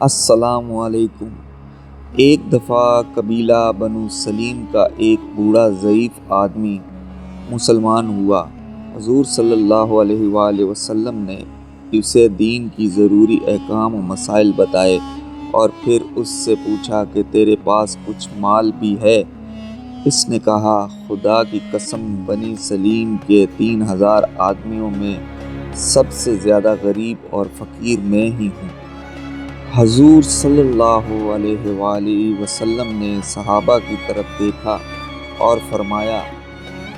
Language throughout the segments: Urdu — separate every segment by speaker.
Speaker 1: السلام علیکم۔ ایک دفعہ قبیلہ بنو سلیم کا ایک بوڑھا ضعیف آدمی مسلمان ہوا۔ حضور صلی اللہ علیہ وآلہ وسلم نے اسے دین کی ضروری احکام و مسائل بتائے اور پھر اس سے پوچھا کہ تیرے پاس کچھ مال بھی ہے؟ اس نے کہا، خدا کی قسم بنی سلیم کے 3000 آدمیوں میں سب سے زیادہ غریب اور فقیر میں ہی ہوں۔ حضور صلی اللہ علیہ وآلہ وسلم نے صحابہ کی طرف دیکھا اور فرمایا،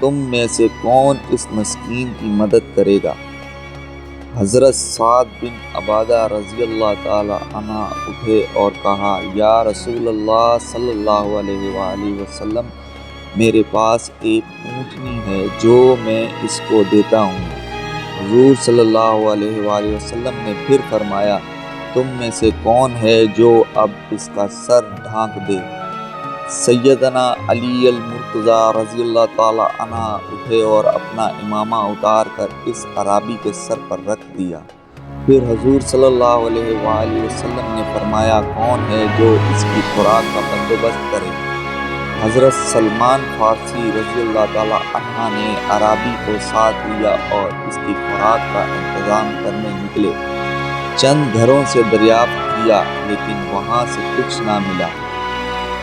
Speaker 1: تم میں سے کون اس مسکین کی مدد کرے گا؟ حضرت سعد بن عبادہ رضی اللہ تعالی عنہ اٹھے اور کہا، یا رسول اللہ صلی اللہ علیہ وآلہ وسلم، میرے پاس ایک اونٹنی ہے جو میں اس کو دیتا ہوں۔ حضور صلی اللہ علیہ وآلہ وسلم نے پھر فرمایا، تم میں سے کون ہے جو اب اس کا سر ڈھانک دے؟ سیدنا علی المرتضیٰ رضی اللہ تعالی عنہ اٹھے اور اپنا امامہ اتار کر اس اعرابی کے سر پر رکھ دیا۔ پھر حضور صلی اللہ علیہ وآلہ وسلم نے فرمایا، کون ہے جو اس کی خوراک کا بندوبست کرے؟ حضرت سلمان فارسی رضی اللہ تعالی عنہ نے اعرابی کو ساتھ لیا اور اس کی خوراک کا انتظام کرنے نکلے۔ چند گھروں سے دریافت کیا لیکن وہاں سے کچھ نہ ملا۔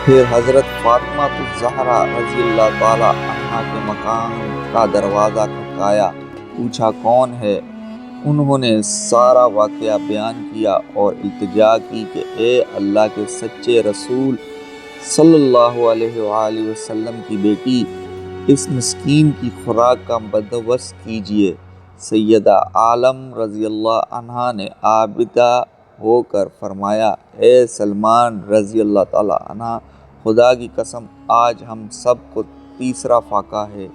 Speaker 1: پھر حضرت فاطمہ الزہرا رضی اللہ تعالی عنہا کے مکان کا دروازہ کھٹکایا، پوچھا کون ہے؟ انہوں نے سارا واقعہ بیان کیا اور التجا کی کہ اے اللہ کے سچے رسول صلی اللہ علیہ وآلہ وسلم کی بیٹی، اس مسکین کی خوراک کا بندوبست کیجیے۔ سیدہ عالم رضی اللہ عنہا نے عابدہ ہو کر فرمایا، اے سلمان رضی اللہ تعالی عنہ، خدا کی قسم آج ہم سب کو تیسرا فاقہ ہے۔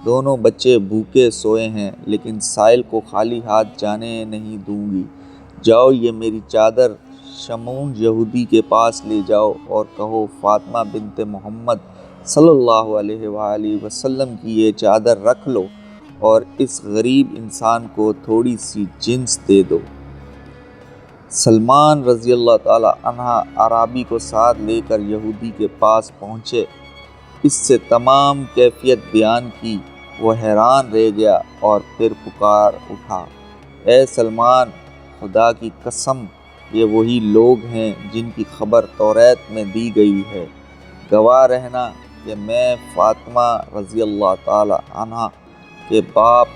Speaker 1: دونوں بچے بھوکے سوئے ہیں لیکن سائل کو خالی ہاتھ جانے نہیں دوں گی۔ جاؤ یہ میری چادر شمعون یہودی کے پاس لے جاؤ اور کہو، فاطمہ بنت محمد صلی اللہ علیہ وآلہ وسلم کی یہ چادر رکھ لو اور اس غریب انسان کو تھوڑی سی جنس دے دو۔ سلمان رضی اللہ تعالی عنہ اعرابی کو ساتھ لے کر یہودی کے پاس پہنچے۔ اس سے تمام کیفیت بیان کی۔ وہ حیران رہ گیا اور پھر پکار اٹھا، اے سلمان، خدا کی قسم یہ وہی لوگ ہیں جن کی خبر توریت میں دی گئی ہے۔ گواہ رہنا کہ میں فاطمہ رضی اللہ تعالی عنہ کے باپ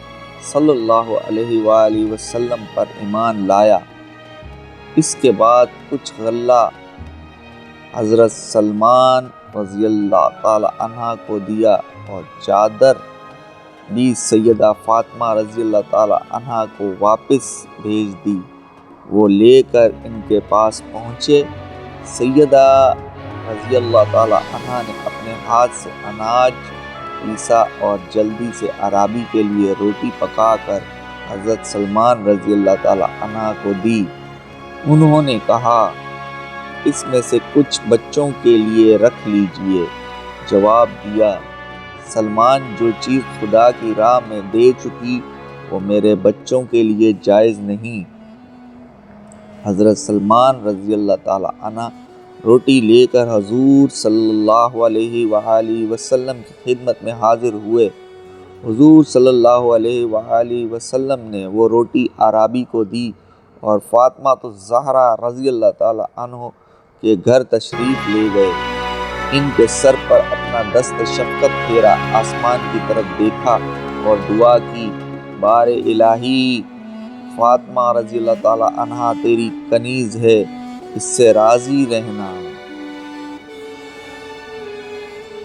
Speaker 1: صلی اللہ علیہ وآلہ وسلم پر ایمان لایا۔ اس کے بعد کچھ غلہ حضرت سلمان رضی اللہ تعالی عنہ کو دیا اور چادر بھی سیدہ فاطمہ رضی اللہ تعالی عنہ کو واپس بھیج دی۔ وہ لے کر ان کے پاس پہنچے۔ سیدہ رضی اللہ تعالی عنہ نے اپنے ہاتھ سے اناج پیسا اور جلدی سے اعرابی کے لیے روٹی پکا کر حضرت سلمان رضی اللہ تعالی عنہ کو دی۔ انہوں نے کہا، اس میں سے کچھ بچوں کے لیے رکھ لیجئے۔ جواب دیا، سلمان جو چیز خدا کی راہ میں دے چکی وہ میرے بچوں کے لیے جائز نہیں۔ حضرت سلمان رضی اللہ تعالی عنہ روٹی لے کر حضور صلی اللہ علیہ وآلہ وسلم کی خدمت میں حاضر ہوئے۔ حضور صلی اللہ علیہ وآلہ وسلم نے وہ روٹی اعرابی کو دی اور فاطمہ الزہرا رضی اللہ تعالی عنہ کے گھر تشریف لے گئے۔ ان کے سر پر اپنا دست شفقت پھیرا، آسمان کی طرف دیکھا اور دعا کی، بار الہی، فاطمہ رضی اللہ تعالی عنہ تیری کنیز ہے، اس سے راضی رہنا۔